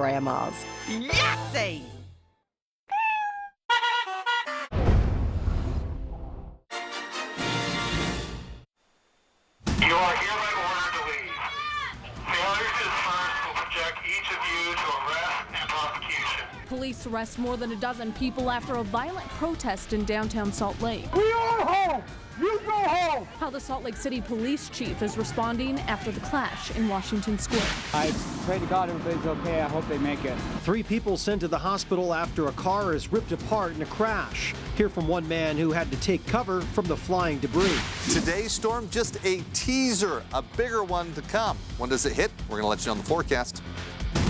grandmas. Yahtzee! You are hereby ordered to leave. Failure to disperse will subject each of you to arrest and prosecution. Police arrest more than a dozen people after a violent protest in downtown Salt Lake. We are home! You go home! How the Salt Lake City police chief is responding after the clash in Washington Square. I pray to God everybody's okay. I hope they make it. 3 people sent to the hospital after a car is ripped apart in a crash. Hear from one man who had to take cover from the flying debris. Today's storm, just a teaser, a bigger one to come. When does it hit? We're going to let you know on the forecast.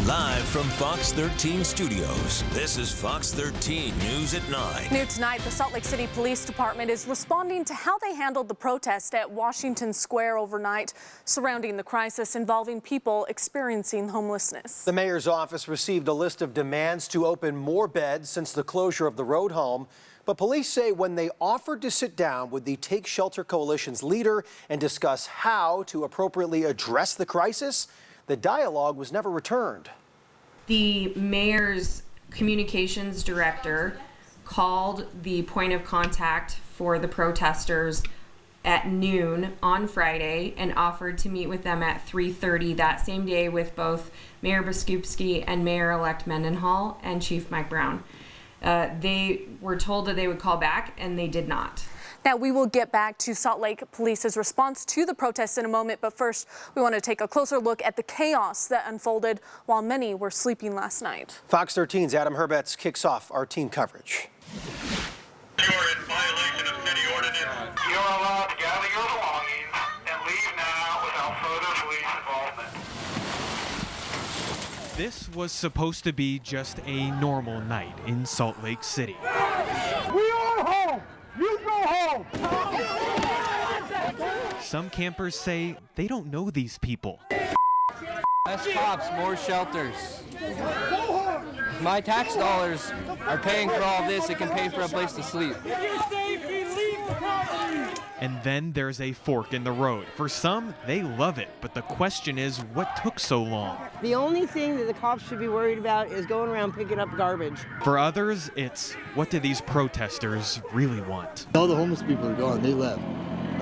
Live from Fox 13 Studios, this is Fox 13 News at 9. New tonight, the Salt Lake City Police Department is responding to how they handled the protest at Washington Square overnight surrounding the crisis involving people experiencing homelessness. The mayor's office received a list of demands to open more beds since the closure of the road home. But police say when they offered to sit down with the Take Shelter Coalition's leader and discuss how to appropriately address the crisis, the dialogue was never returned. The mayor's communications director called the point of contact for the protesters at noon on Friday and offered to meet with them at 3:30 that same day with both Mayor Biskupski and Mayor-elect Mendenhall and Chief Mike Brown. They were told that they would call back, and they did not. Now, we will get back to Salt Lake Police's response to the protests in a moment, but first, we want to take a closer look at the chaos that unfolded while many were sleeping last night. Fox 13's Adam Herbets kicks off our team coverage. You are in violation of city ordinance. You are allowed to gather your belongings and leave now without further police involvement. This was supposed to be just a normal night in Salt Lake City. We are home! You go home! Some campers say they don't know these people. Less cops, more shelters. My tax dollars are paying for all this. It can pay for a place to sleep. And then there's a fork in the road. For some, they love it, but the question is, what took so long? The only thing that the cops should be worried about is going around picking up garbage. For others, it's, what do these protesters really want? All the homeless people are gone. They left.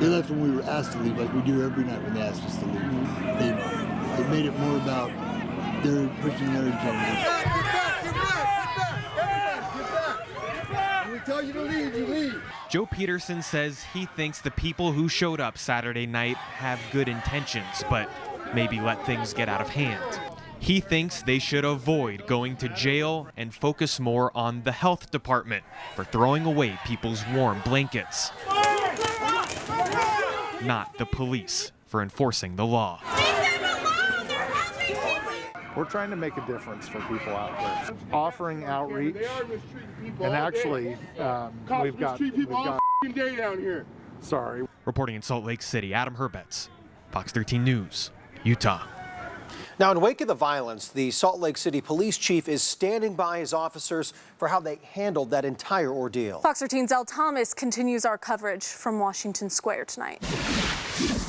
They left when we were asked to leave, like we do every night when they ask us to leave. They made it more about their pushing their agenda. Get back! When we tell you to leave, you leave. Joe Peterson says he thinks the people who showed up Saturday night have good intentions, but maybe let things get out of hand. He thinks they should avoid going to jail and focus more on the health department for throwing away people's warm blankets, not the police for enforcing the law. We're trying to make a difference for people out there, offering outreach, and actually, we've got day down here. Sorry. Reporting in Salt Lake City, Adam Herbets, Fox 13 News, Utah. Now, in wake of the violence, the Salt Lake City police chief is standing by his officers for how they handled that entire ordeal. Fox 13's Elle Thomas continues our coverage from Washington Square tonight.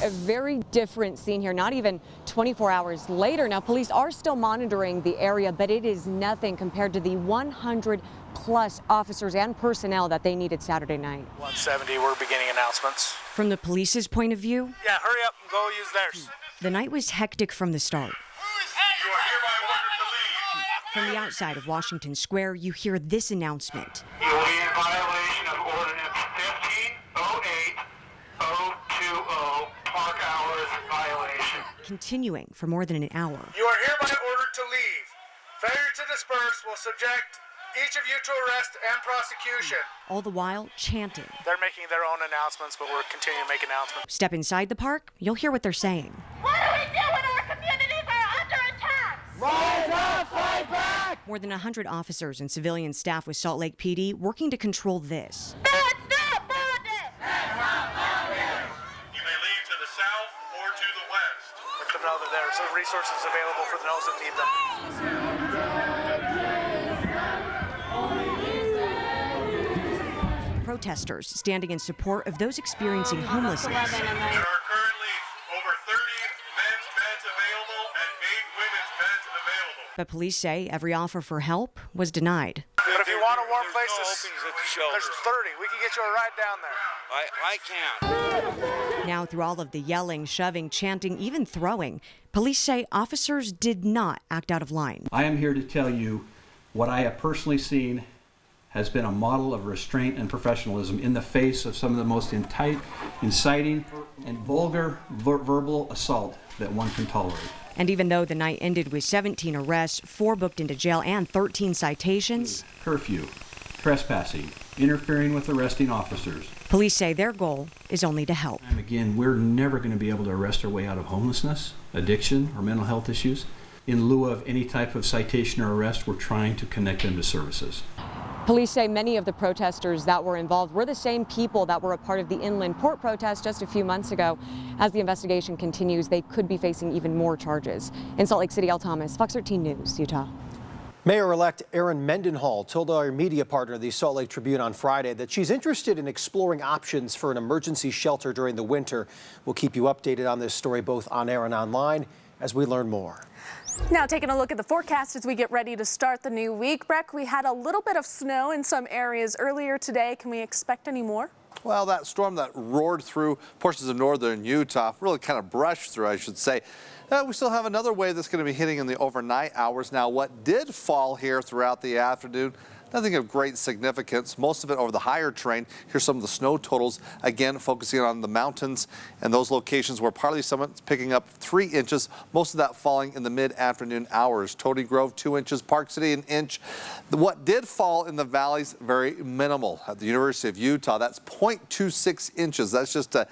A very different scene here, not even 24 hours later. Now, police are still monitoring the area, but it is nothing compared to the 100+ officers and personnel that they needed Saturday night. 170, we're beginning announcements. From the police's point of view, Yeah, hurry up and go use theirs. the night was hectic from the start. You are hereby ordered to leave. From the outside of Washington Square, you hear this announcement. You will be in violation of Ordinance 1508020, park hours violation. Continuing for more than an hour. You are hereby ordered to leave. Failure to disperse will subject each of you to arrest and prosecution. All the while chanting. They're making their own announcements, but we're continuing to make announcements. Step inside the park, you'll hear what they're saying. What do we do when our communities are under attack? Rise up, fight back! More than 100 officers and civilian staff with Salt Lake PD working to control this. That's not bondage! You may leave to the south or to the west. Let them know that there's resources available for those that need them. Protesters standing in support of those experiencing homelessness. There are currently over 30 men's beds available and 8 women's beds available. But police say every offer for help was denied. But if you want a warm place, there's 30. We can get you a ride down there. I can't. Now, through all of the yelling, shoving, chanting, even throwing, police say officers did not act out of line. I am here to tell you what I have personally seen has been a model of restraint and professionalism in the face of some of the most inciting and vulgar verbal assault that one can tolerate. And even though the night ended with 17 arrests, 4 booked into jail, and 13 citations, curfew, trespassing, interfering with arresting officers. Police say their goal is only to help. And again, we're never going to be able to arrest our way out of homelessness, addiction, or mental health issues. In lieu of any type of citation or arrest, we're trying to connect them to services. Police say many of the protesters that were involved were the same people that were a part of the inland port protest just a few months ago. As the investigation continues, they could be facing even more charges. In Salt Lake City, Al Thomas, Fox 13 News, Utah. Mayor-elect Erin Mendenhall told our media partner, the Salt Lake Tribune, on Friday that she's interested in exploring options for an emergency shelter during the winter. We'll keep you updated on this story both on air and online as we learn more. Now taking a look at the forecast as we get ready to start the new week. Breck, we had a little bit of snow in some areas earlier today. Can we expect any more? Well, that storm that roared through portions of northern Utah, really kind of brushed through, I should say. We still have another wave that's going to be hitting in the overnight hours. Now, what did fall here throughout the afternoon, nothing of great significance. Most of it over the higher terrain. Here's some of the snow totals, again, focusing on the mountains and those locations where Parley Summit's picking up 3 inches, most of that falling in the mid-afternoon hours. Tody Grove, 2 inches, Park City, 1 inch. What did fall in the valleys, very minimal. At the University of Utah, that's 0.26 inches. That's just a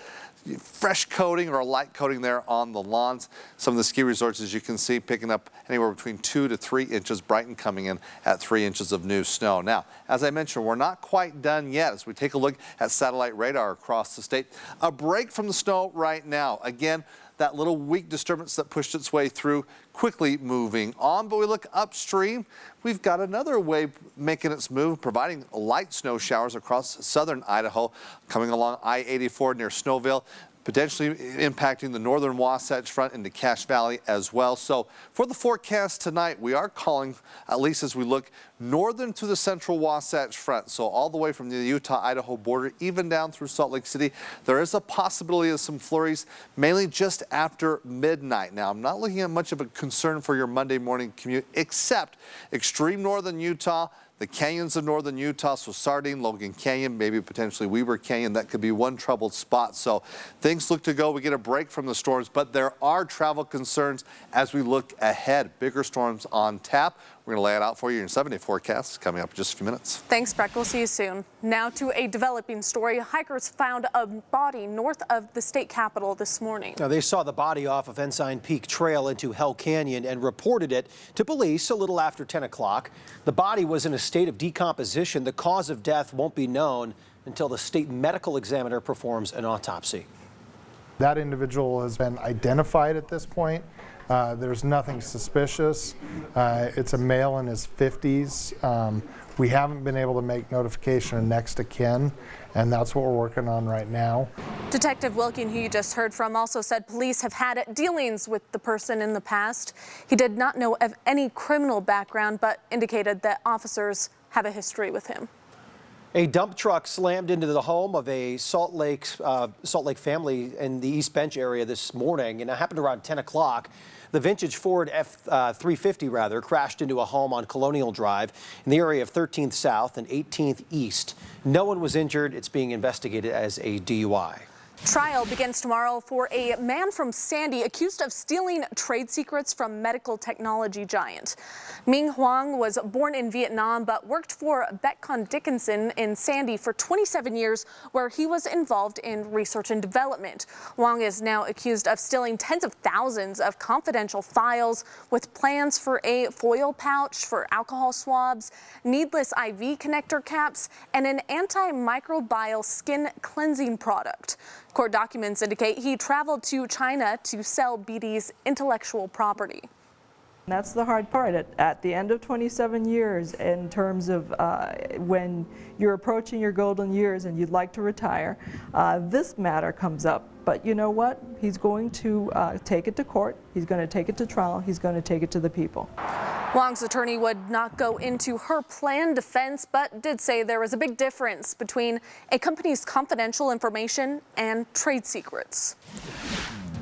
fresh coating or a light coating there on the lawns. Some of the ski resorts, as you can see, picking up anywhere between 2 to 3 inches. Brighton coming in at 3 inches of new snow. Now, as I mentioned, we're not quite done yet as we take a look at satellite radar across the state. A break from the snow right now. Again, that little weak disturbance that pushed its way through, quickly moving on. But we look upstream, we've got another wave making its move, providing light snow showers across southern Idaho, coming along I-84 near Snowville, potentially impacting the northern Wasatch Front into Cache Valley as well. So for the forecast tonight, we are calling, at least as we look northern to the central Wasatch Front. So all the way from the Utah-Idaho border, even down through Salt Lake City, there is a possibility of some flurries, mainly just after midnight. Now, I'm not looking at much of a concern for your Monday morning commute, except extreme northern Utah, the canyons of northern Utah, so Sardine, Logan Canyon, maybe potentially Weber Canyon, that could be one troubled spot. So things look to go. We get a break from the storms, but there are travel concerns as we look ahead. Bigger storms on tap. We're going to lay it out for you in 7-day forecast coming up in just a few minutes. Thanks, Breck. We'll see you soon. Now to a developing story. Hikers found a body north of the state capitol this morning. Now, they saw the body off of Ensign Peak Trail into Hell Canyon and reported it to police a little after 10 o'clock. The body was in a state of decomposition. The cause of death won't be known until the state medical examiner performs an autopsy. That individual has been identified at this point. There's nothing suspicious. It's a male in his 50s. We haven't been able to make notification of next of kin, and that's what we're working on right now. Detective Wilkin, who you just heard from, also said police have had dealings with the person in the past. He did not know of any criminal background, but indicated that officers have a history with him. A dump truck slammed into the home of a Salt Lake family in the East Bench area this morning, and it happened around 10 o'clock. The vintage Ford F-350 crashed into a home on Colonial Drive in the area of 13th South and 18th East. No one was injured. It's being investigated as a DUI. Trial begins tomorrow for a man from Sandy accused of stealing trade secrets from medical technology giant. Ming Huang was born in Vietnam but worked for Betcon Dickinson in Sandy for 27 years, where he was involved in research and development. Huang is now accused of stealing tens of thousands of confidential files with plans for a foil pouch for alcohol swabs, needless IV connector caps, and an antimicrobial skin cleansing product. Court documents indicate he traveled to China to sell BD's intellectual property. That's the hard part. At the end of 27 years, in terms of when you're approaching your golden years and you'd like to retire, this matter comes up. But you know what? He's going to take it to court. He's going to take it to trial. He's going to take it to the people. Huang's attorney would not go into her planned defense, but did say there was a big difference between a company's confidential information and trade secrets.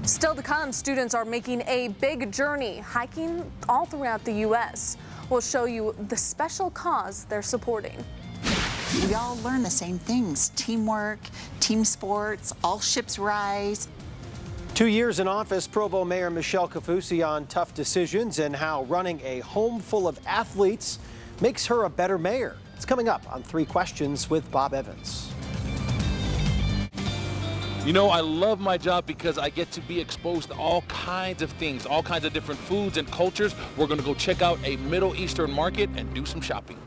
Still to come, students are making a big journey, hiking all throughout the U.S. We'll show you the special cause they're supporting. We all learn the same things: teamwork, team sports, all ships rise. 2 years in office, Provo Mayor Michelle Kaufusi on tough decisions and how running a home full of athletes makes her a better mayor. It's coming up on 3 Questions with Bob Evans. You know, I love my job because I get to be exposed to all kinds of things, all kinds of different foods and cultures. We're going to go check out a Middle Eastern market and do some shopping.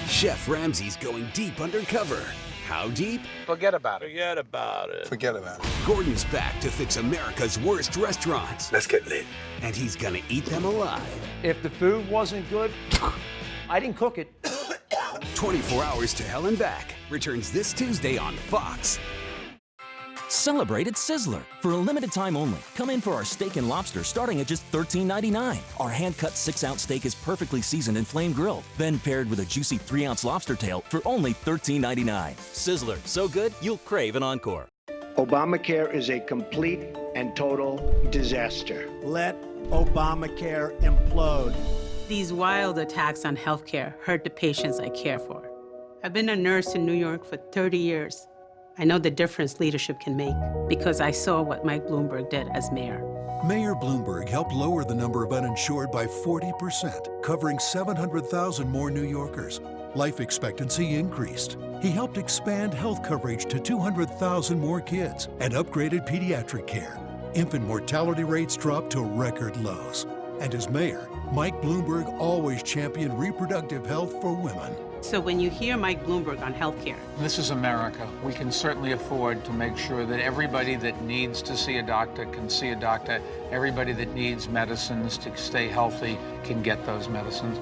Chef Ramsay's going deep undercover. How deep? Forget about it. Forget about it. Forget about it. Gordon's back to fix America's worst restaurants. Let's get lit. And he's gonna eat them alive. If the food wasn't good, I didn't cook it. 24 Hours to Hell and Back returns this Tuesday on Fox. Celebrate at Sizzler. For a limited time only, come in for our steak and lobster starting at just $13.99. Our hand-cut 6-ounce steak is perfectly seasoned and flame-grilled, then paired with a juicy 3-ounce lobster tail for only $13.99. Sizzler, so good, you'll crave an encore. Obamacare is a complete and total disaster. Let Obamacare implode. These wild attacks on healthcare hurt the patients I care for. I've been a nurse in New York for 30 years. I know the difference leadership can make because I saw what Mike Bloomberg did as mayor. Mayor Bloomberg helped lower the number of uninsured by 40%, covering 700,000 more New Yorkers. Life expectancy increased. He helped expand health coverage to 200,000 more kids and upgraded pediatric care. Infant mortality rates dropped to record lows. And as mayor, Mike Bloomberg always championed reproductive health for women. So when you hear Mike Bloomberg on healthcare, this is America. We can certainly afford to make sure that everybody that needs to see a doctor can see a doctor. Everybody that needs medicines to stay healthy can get those medicines.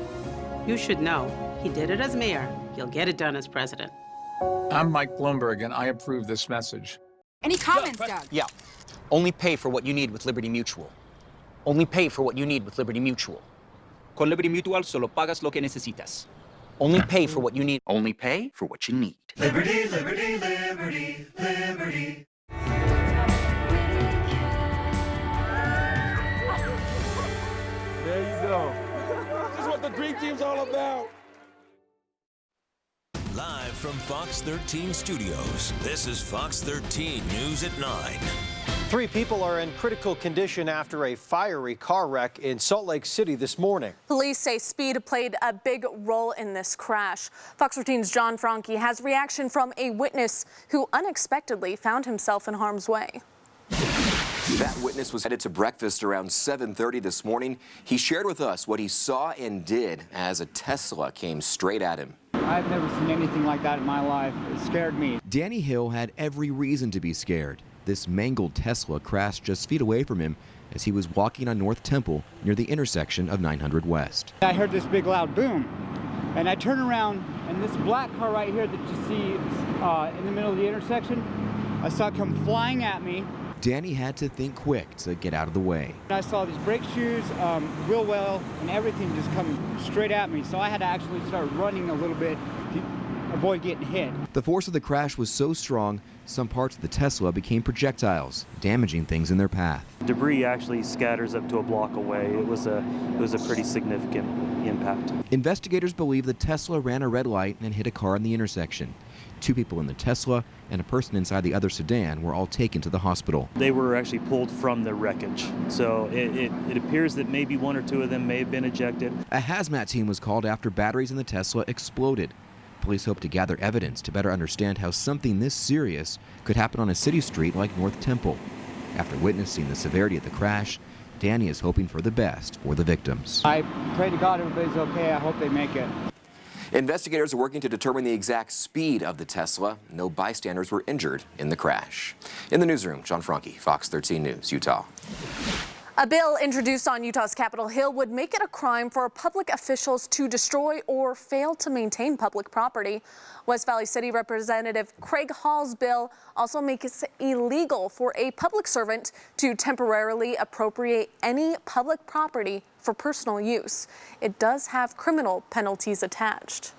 you should know he did it as mayor. He'll get it done as president. I'm Mike Bloomberg, and I approve this message. Any comments, Doug? Yeah. Only pay for what you need with Liberty Mutual. Only pay for what you need with Liberty Mutual. Con Liberty Mutual solo pagas lo que necesitas. Only pay for what you need. Only pay for what you need. Liberty, liberty, liberty, liberty. There you go. This is what the Dream Team's all about. Live from Fox 13 Studios, this is Fox 13 News at 9. 3 people are in critical condition after a fiery car wreck in Salt Lake City this morning. Police say speed played a big role in this crash. Fox 13's John Franke has reaction from a witness who unexpectedly found himself in harm's way. That witness was headed to breakfast around 7:30 this morning. He shared with us what he saw and did as a Tesla came straight at him. I've never seen anything like that in my life. It scared me. Danny Hill had every reason to be scared. This mangled Tesla crashed just feet away from him as he was walking on North Temple near the intersection of 900 West. I heard this big loud boom, and I turned around, and this black car right here that you see in the middle of the intersection, I saw it come flying at me. Danny had to think quick to get out of the way. I saw these brake shoes, wheel well, and everything just come straight at me, so I had to actually start running a little bit to avoid getting hit. The force of the crash was so strong, some parts of the Tesla became projectiles, damaging things in their path. Debris actually scatters up to a block away. It was a pretty significant impact. Investigators believe the Tesla ran a red light and hit a car in the intersection. 2 people in the Tesla and a person inside the other sedan were all taken to the hospital. They were actually pulled from the wreckage, so it appears that maybe 1 or 2 of them may have been ejected. A hazmat team was called after batteries in the Tesla exploded. Police hope to gather evidence to better understand how something this serious could happen on a city street like North Temple. After witnessing the severity of the crash, Danny is hoping for the best for the victims. I pray to God everybody's okay. I hope they make it. Investigators are working to determine the exact speed of the Tesla. No bystanders were injured in the crash. In the newsroom, John Franke, Fox 13 News, Utah. A bill introduced on Utah's Capitol Hill would make it a crime for public officials to destroy or fail to maintain public property. West Valley City Representative Craig Hall's bill also makes it illegal for a public servant to temporarily appropriate any public property for personal use. It does have criminal penalties attached.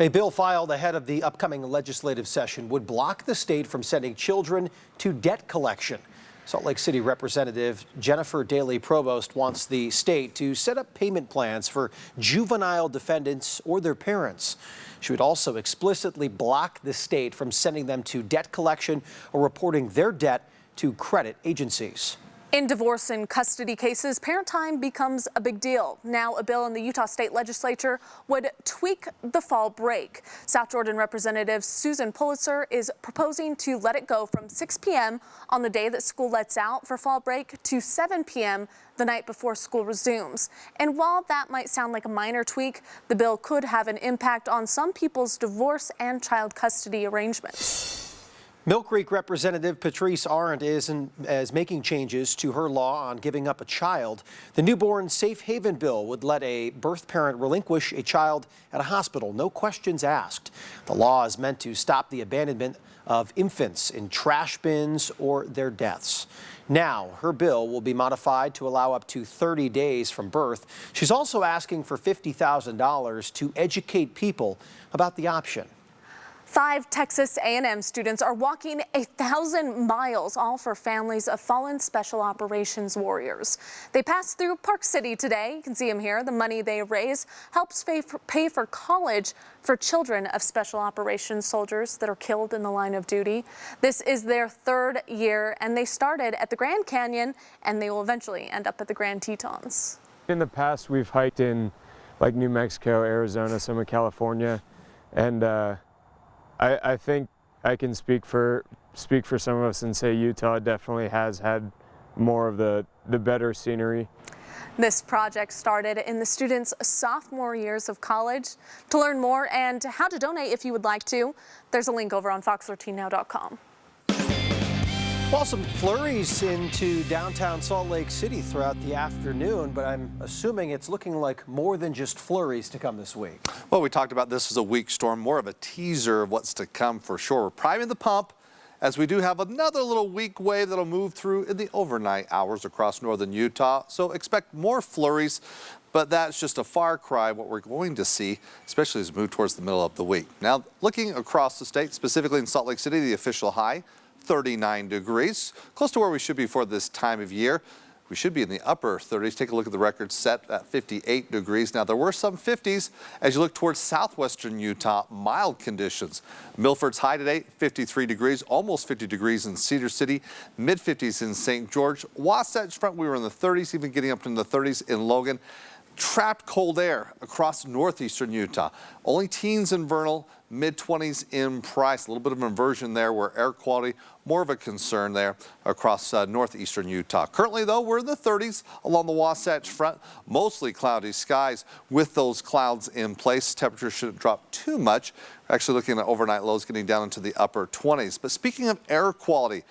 A bill filed ahead of the upcoming legislative session would block the state from sending children to debt collection. Salt Lake City Representative Jennifer Daly Provost wants the state to set up payment plans for juvenile defendants or their parents. She would also explicitly block the state from sending them to debt collection or reporting their debt to credit agencies. In divorce and custody cases, parent time becomes a big deal. Now, a bill in the Utah State Legislature would tweak the fall break. South Jordan Representative Susan Pulitzer is proposing to let it go from 6 p.m. on the day that school lets out for fall break to 7 p.m. the night before school resumes. And while that might sound like a minor tweak, the bill could have an impact on some people's divorce and child custody arrangements. Mill Creek Representative Patrice Arndt is making changes to her law on giving up a child. The newborn safe haven bill would let a birth parent relinquish a child at a hospital, no questions asked. The law is meant to stop the abandonment of infants in trash bins or their deaths. Now, her bill will be modified to allow up to 30 days from birth. She's also asking for $50,000 to educate people about the option. 5 Texas A&M students are walking 1,000 miles, all for families of fallen Special Operations warriors. They passed through Park City today. You can see them here. The money they raise helps pay for college for children of Special Operations soldiers that are killed in the line of duty. This is their 3rd year, and they started at the Grand Canyon, and they will eventually end up at the Grand Tetons. In the past, we've hiked in like New Mexico, Arizona, some of California, and I think I can speak for some of us and say Utah definitely has had more of the better scenery. This project started in the students' sophomore years of college. To learn more and how to donate if you would like to, there's a link over on fox13now.com. Well, some flurries into downtown Salt Lake City throughout the afternoon, but I'm assuming it's looking like more than just flurries to come this week. Well, we talked about this as a weak storm, more of a teaser of what's to come for sure. We're priming the pump as we do have another little weak wave that'll move through in the overnight hours across northern Utah. So expect more flurries, but that's just a far cry what we're going to see, especially as we move towards the middle of the week. Now, looking across the state, specifically in Salt Lake City, the official high, 39 degrees, close to where we should be for this time of year. We should be in the upper 30s. Take a look at the record set at 58 degrees. Now, there were some 50s as you look towards southwestern Utah, mild conditions. Milford's high today, 53 degrees, almost 50 degrees in Cedar City, mid-50s in St. George. Wasatch Front, we were in the 30s, even getting up into the 30s in Logan. Trapped cold air across northeastern Utah. Only teens in Vernal, mid-20s in Price. A little bit of an inversion there where air quality more of a concern there across northeastern Utah. Currently, though, we're in the 30s along the Wasatch Front. Mostly cloudy skies with those clouds in place. Temperatures shouldn't drop too much. We're actually looking at overnight lows getting down into the upper 20s. But speaking of air quality,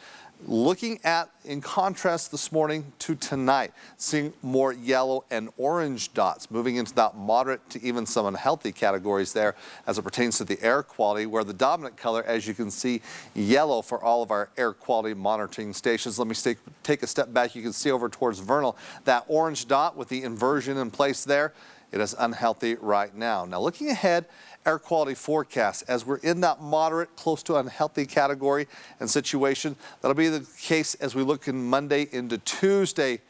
looking at, in contrast this morning to tonight, seeing more yellow and orange dots moving into that moderate to even some unhealthy categories there as it pertains to the air quality, where the dominant color, as you can see, yellow for all of our air quality monitoring stations. Let me take a step back. You can see over towards Vernal, that orange dot with the inversion in place there. It is unhealthy right now. Now, looking ahead, air quality forecast, as we're in that moderate, close to unhealthy category and situation. That'll be the case as we look in Monday into Tuesday.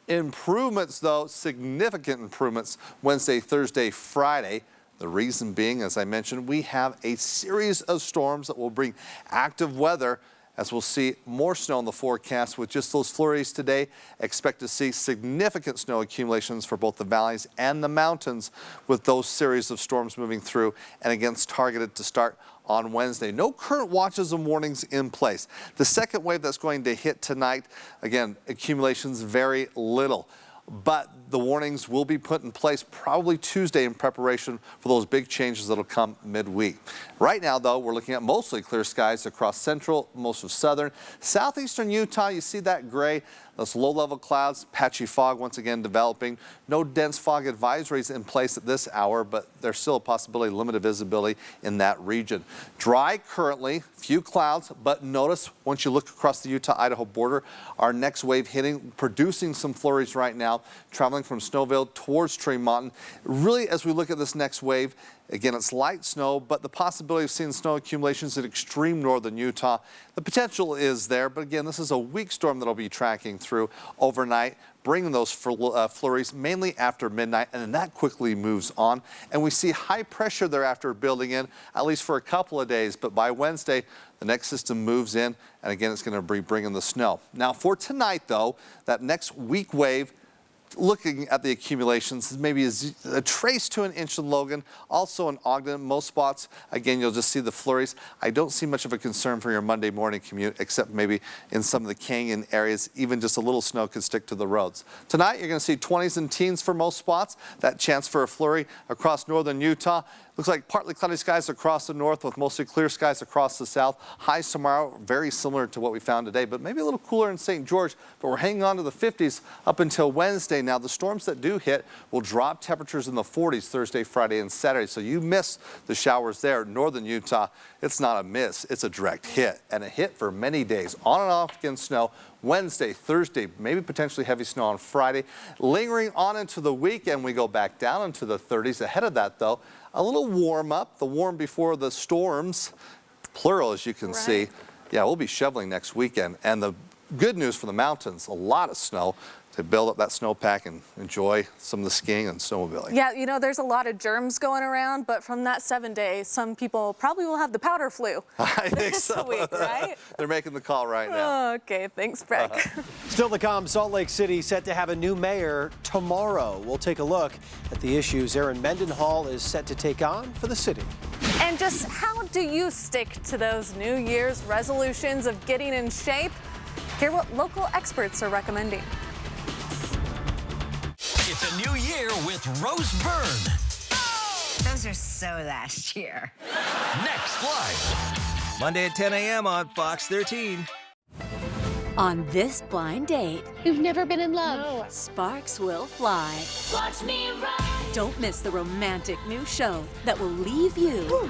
Improvements, though, significant improvements Wednesday, Thursday, Friday. The reason being, as I mentioned, we have a series of storms that will bring active weather, as we'll see more snow in the forecast with just those flurries today. Expect to see significant snow accumulations for both the valleys and the mountains with those series of storms moving through, and again targeted to start on Wednesday. No current watches and warnings in place. The second wave that's going to hit tonight, again, accumulations very little. But the warnings will be put in place probably Tuesday in preparation for those big changes that'll come midweek. Right now, though, we're looking at mostly clear skies across central, most of southern, southeastern Utah. You see that gray. Those low-level clouds, patchy fog once again developing. No dense fog advisories in place at this hour, but there's still a possibility of limited visibility in that region. Dry currently, few clouds, but notice once you look across the Utah-Idaho border, our next wave hitting, producing some flurries right now, traveling from Snowville towards Tremonton. Really, as we look at this next wave, again, it's light snow, but the possibility of seeing snow accumulations in extreme northern Utah, the potential is there. But again, this is a weak storm that'll be tracking through overnight, bringing those flurries mainly after midnight, and then that quickly moves on. And we see high pressure thereafter building in, at least for a couple of days. But by Wednesday, the next system moves in, and again, it's going to be bringing the snow. Now, for tonight, though, that next weak wave, looking at the accumulations, maybe a trace to an inch in Logan, also in Ogden. Most spots, again, you'll just see the flurries. I don't see much of a concern for your Monday morning commute, except maybe in some of the canyon areas, even just a little snow could stick to the roads. Tonight, you're going to see 20s and teens for most spots. That chance for a flurry across northern Utah. Looks like partly cloudy skies across the north with mostly clear skies across the south. Highs tomorrow, very similar to what we found today, but maybe a little cooler in St. George. But we're hanging on to the 50s up until Wednesday. Now, the storms that do hit will drop temperatures in the 40s Thursday, Friday, and Saturday. So you miss the showers there. Northern Utah, it's not a miss. It's a direct hit, and a hit for many days. On and off again snow. Wednesday, Thursday, maybe potentially heavy snow on Friday. Lingering on into the weekend, we go back down into the 30s. Ahead of that, though, a little warm up, the warm before the storms, plural as you can see. Yeah, we'll be shoveling next weekend. And the good news for the mountains, a lot of snow to build up that snowpack and enjoy some of the skiing and snowmobiling. Yeah, you know, there's a lot of germs going around, but from that 7 days, some people probably will have the powder flu. I think so. Week, right? They're making the call right now. Oh, okay, thanks, Breck. Still to come, Salt Lake City set to have a new mayor tomorrow. We'll take a look at the issues Aaron Mendenhall is set to take on for the city. And just how do you stick to those New Year's resolutions of getting in shape? Hear what local experts are recommending. It's a new year with Rose Byrne. Those are so last year. Next live. Monday at 10 a.m. on Fox 13. On this blind date, you've never been in love. No. Sparks will fly. Watch me ride. Don't miss the romantic new show that will leave you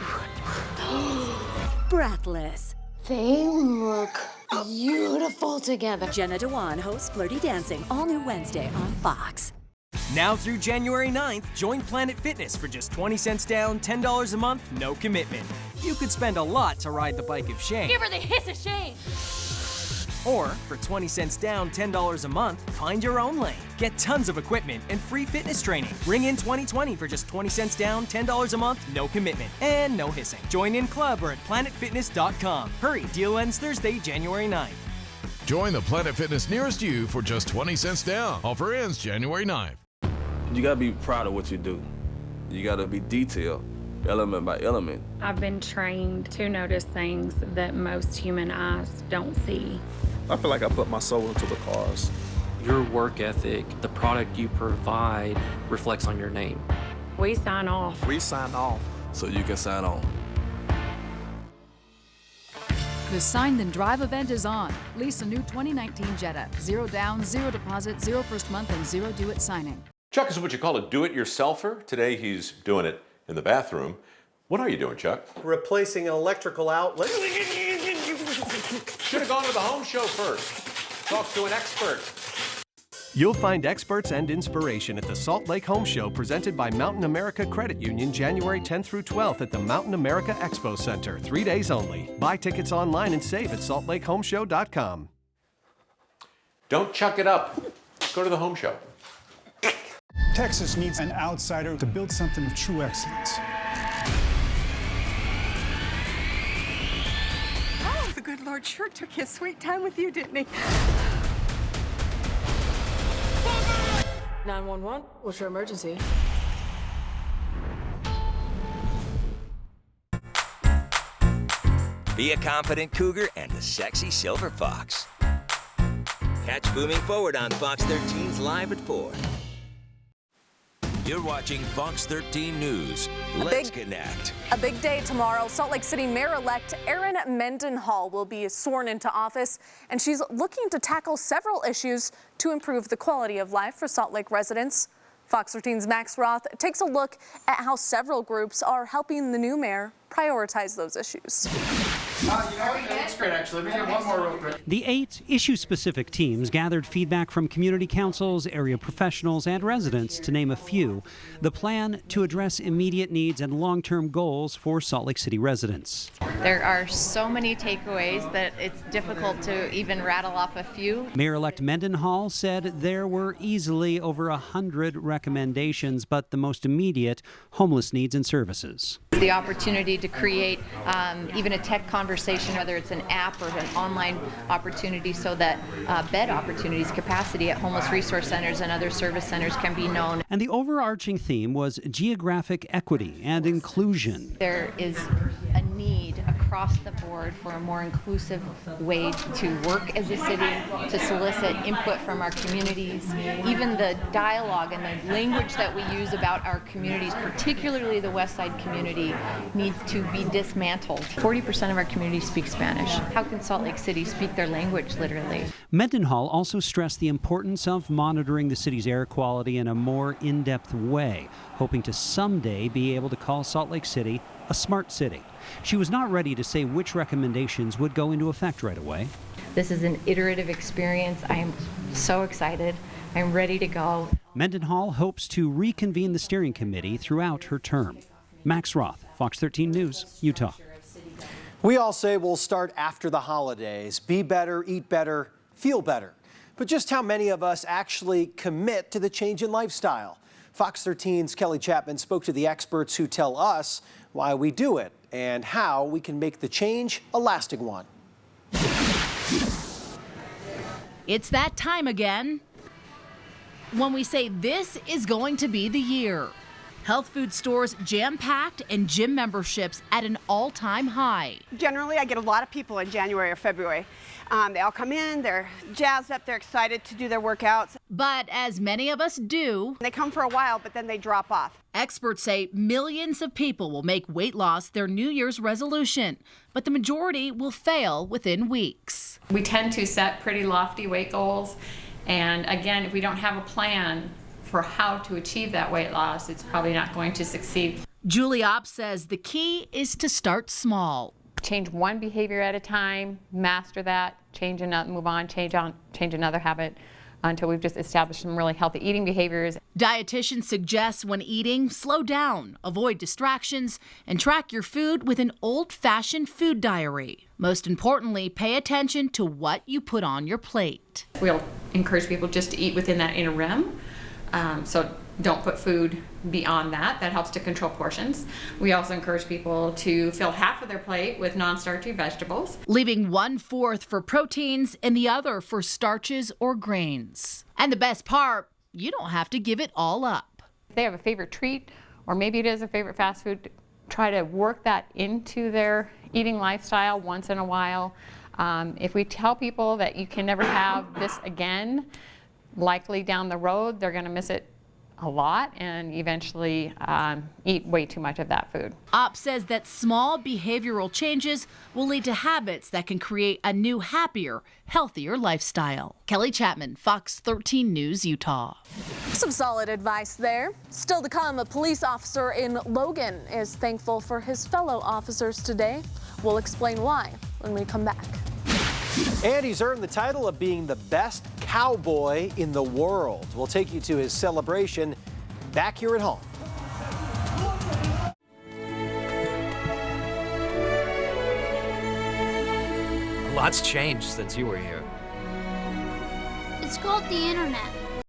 breathless. They look beautiful together. Jenna Dewan hosts Flirty Dancing, all new Wednesday on Fox. Now through January 9th, join Planet Fitness for just 20 cents down, $10 a month, no commitment. You could spend a lot to ride the bike of shame. Give her the hiss of shame. Or, for 20 cents down, $10 a month, find your own lane. Get tons of equipment and free fitness training. Ring in 2020 for just 20 cents down, $10 a month, no commitment, and no hissing. Join in club or at planetfitness.com. Hurry, deal ends Thursday, January 9th. Join the Planet Fitness nearest you for just 20 cents down. Offer ends January 9th. You gotta be proud of what you do. You gotta be detailed, element by element. I've been trained to notice things that most human eyes don't see. I feel like I put my soul into the cars. Your work ethic, the product you provide, reflects on your name. We sign off. We sign off so you can sign on. The Sign Then Drive event is on. Lease a new 2019 Jetta. 0 down, 0 deposit, 0 first month, and 0 due at signing. Chuck is what you call a do-it-yourselfer. Today he's doing it in the bathroom. What are you doing, Chuck? Replacing an electrical outlet. Should have gone to the home show first. Talk to an expert. You'll find experts and inspiration at the Salt Lake Home Show presented by Mountain America Credit Union January 10th through 12th at the Mountain America Expo Center. 3 days only. Buy tickets online and save at saltlakehomeshow.com. Don't chuck it up. Go to the home show. Texas needs an outsider to build something of true excellence. Oh, the good Lord sure took his sweet time with you, didn't he? 911, what's your emergency? Be a confident cougar and a sexy silver fox. Catch Booming Forward on Fox 13's Live at 4. You're watching Fox 13 News. Let's connect. A big day tomorrow. Salt Lake City Mayor-elect Erin Mendenhall will be sworn into office, and she's looking to tackle several issues to improve the quality of life for Salt Lake residents. Fox 13's Max Roth takes a look at how several groups are helping the new mayor prioritize those issues. That's great, actually. Let me get one more real quick. The 8 issue-specific teams gathered feedback from community councils, area professionals, and residents, to name a few. The plan to address immediate needs and long-term goals for Salt Lake City residents. There are so many takeaways that it's difficult to even rattle off a few. Mayor-elect Mendenhall said there were easily over 100 recommendations, but the most immediate, homeless needs and services. The opportunity to create even a tech conversation, whether it's an app or an online opportunity, so that bed opportunities, capacity at homeless resource centers and other service centers can be known. And the overarching theme was geographic equity and inclusion. There is a need across the board for a more inclusive way to work as a city, to solicit input from our communities. Even the dialogue and the language that we use about our communities, particularly the West Side community, needs to be dismantled. 40% of our community speaks Spanish. How can Salt Lake City speak their language, literally? Mendenhall also stressed the importance of monitoring the city's air quality in a more in-depth way, hoping to someday be able to call Salt Lake City a smart city. She was not ready to say which recommendations would go into effect right away. This is an iterative experience. I am so excited. I'm ready to go. Mendenhall hopes to reconvene the steering committee throughout her term. Max Roth, Fox 13 News, Utah. We all say we'll start after the holidays. Be better, eat better, feel better. But just how many of us actually commit to the change in lifestyle? Fox 13's Kelly Chapman spoke to the experts who tell us why we do it and how we can make the change a lasting one. It's that time again when we say this is going to be the year. Health food stores jam-packed and gym memberships at an all-time high. Generally, I get a lot of people in January or February. They all come in, they're jazzed up, they're excited to do their workouts. But as many of us do, they come for a while, but then they drop off. Experts say millions of people will make weight loss their New Year's resolution, but the majority will fail within weeks. We tend to set pretty lofty weight goals, and again, if we don't have a plan for how to achieve that weight loss, it's probably not going to succeed. Julie Opp says the key is to start small. Change one behavior at a time, master that, change another, move on, change another habit until we've just established some really healthy eating behaviors. Dietitians suggest when eating, slow down, avoid distractions, and track your food with an old-fashioned food diary. Most importantly, pay attention to what you put on your plate. We'll encourage people just to eat within that inner rim. So don't put food beyond that. That helps to control portions. We also encourage people to fill half of their plate with non-starchy vegetables, leaving 1/4 for proteins and the other for starches or grains. And the best part, you don't have to give it all up. If they have a favorite treat, or maybe it is a favorite fast food, try to work that into their eating lifestyle once in a while. If we tell people that you can never have this again, likely down the road, they're going to miss it a lot and eventually eat way too much of that food. Opp says that small behavioral changes will lead to habits that can create a new, happier, healthier lifestyle. Kelly Chapman, Fox 13 News, Utah. Some solid advice there. Still to come, a police officer in Logan is thankful for his fellow officers today. We'll explain why when we come back. And he's earned the title of being the best cowboy in the world. We'll take you to his celebration back here at home. A lot's changed since you were here. It's called the internet.